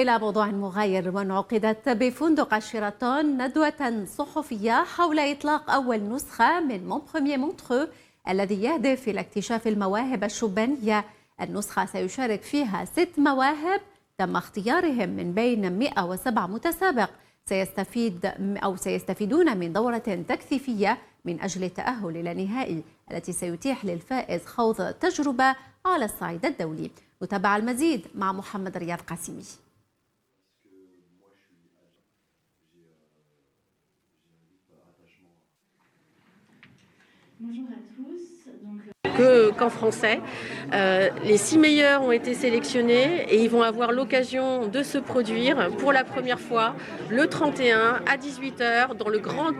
إلى موضوع مغاير، وانعقدت بفندق شيراتون ندوة صحفية حول إطلاق أول نسخة من مون بروميير مونترو الذي يهدف إلى اكتشاف المواهب الشبانية. النسخة سيشارك فيها 6 مواهب تم اختيارهم من بين 107 متسابق سيستفيدون من دورة تكثيفية من أجل التأهل إلى النهائي التي سيتيح للفائز خوض تجربة على الصعيد الدولي. نتابع المزيد مع محمد رياض قاسمي. Qu'en français. Les 6 meilleurs ont été sélectionnés et ils vont avoir l'occasion de se produire pour la première fois le 31 à 18h dans le grand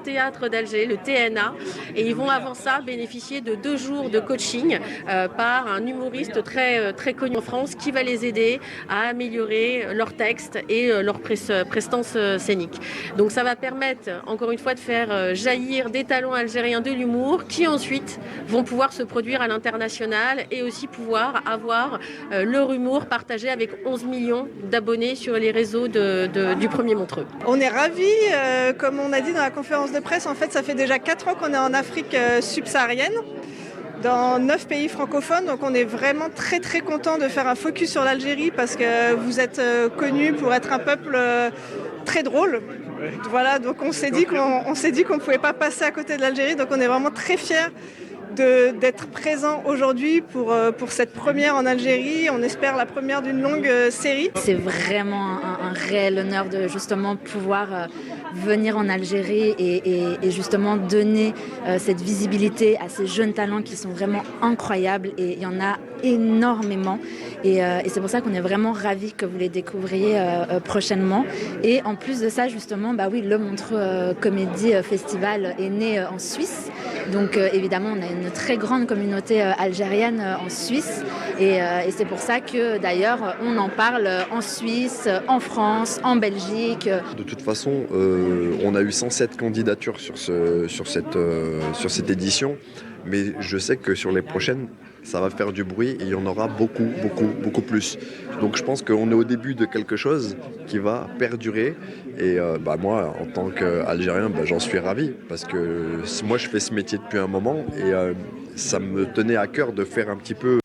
théâtre d'Alger, le TNA. Et ils vont avant ça bénéficier de 2 jours de coaching par un humoriste très connu en France qui va les aider à améliorer leur texte et leur prestance scénique. Donc ça va permettre encore une fois de faire jaillir des talents algériens de l'humour qui ensuite vont pouvoir se produire à l'international et aussi pouvoir avoir leur humour partagé avec 11 millions d'abonnés sur les réseaux du premier Montreux. On est ravis, comme on a dit dans la conférence de presse, en fait ça fait déjà 4 ans qu'on est en Afrique subsaharienne, dans 9 pays francophones, donc on est vraiment très content de faire un focus sur l'Algérie parce que vous êtes connus pour être un peuple très drôle. Voilà, donc on s'est dit qu'on ne pouvait pas passer à côté de l'Algérie, donc on est vraiment très fiers d'être présent aujourd'hui pour cette première en Algérie. On espère la première d'une longue série. C'est vraiment un réel honneur de justement pouvoir venir en Algérie et justement donner cette visibilité à ces jeunes talents qui sont vraiment incroyables, et il y en a énormément, et c'est pour ça qu'on est vraiment ravis que vous les découvriez prochainement. Et en plus de ça, justement, le Montreux Comédie Festival est né en Suisse, donc évidemment on a une très grande communauté algérienne en Suisse, et c'est pour ça que d'ailleurs on en parle en Suisse, en France, en Belgique. De toute façon, on a eu 107 candidatures sur cette édition, mais je sais que sur les prochaines, ça va faire du bruit et il y en aura beaucoup plus. Donc je pense qu'on est au début de quelque chose qui va perdurer, et moi en tant qu'Algérien, j'en suis ravi parce que moi je fais ce métier depuis un moment, et ça me tenait à cœur de faire un petit peu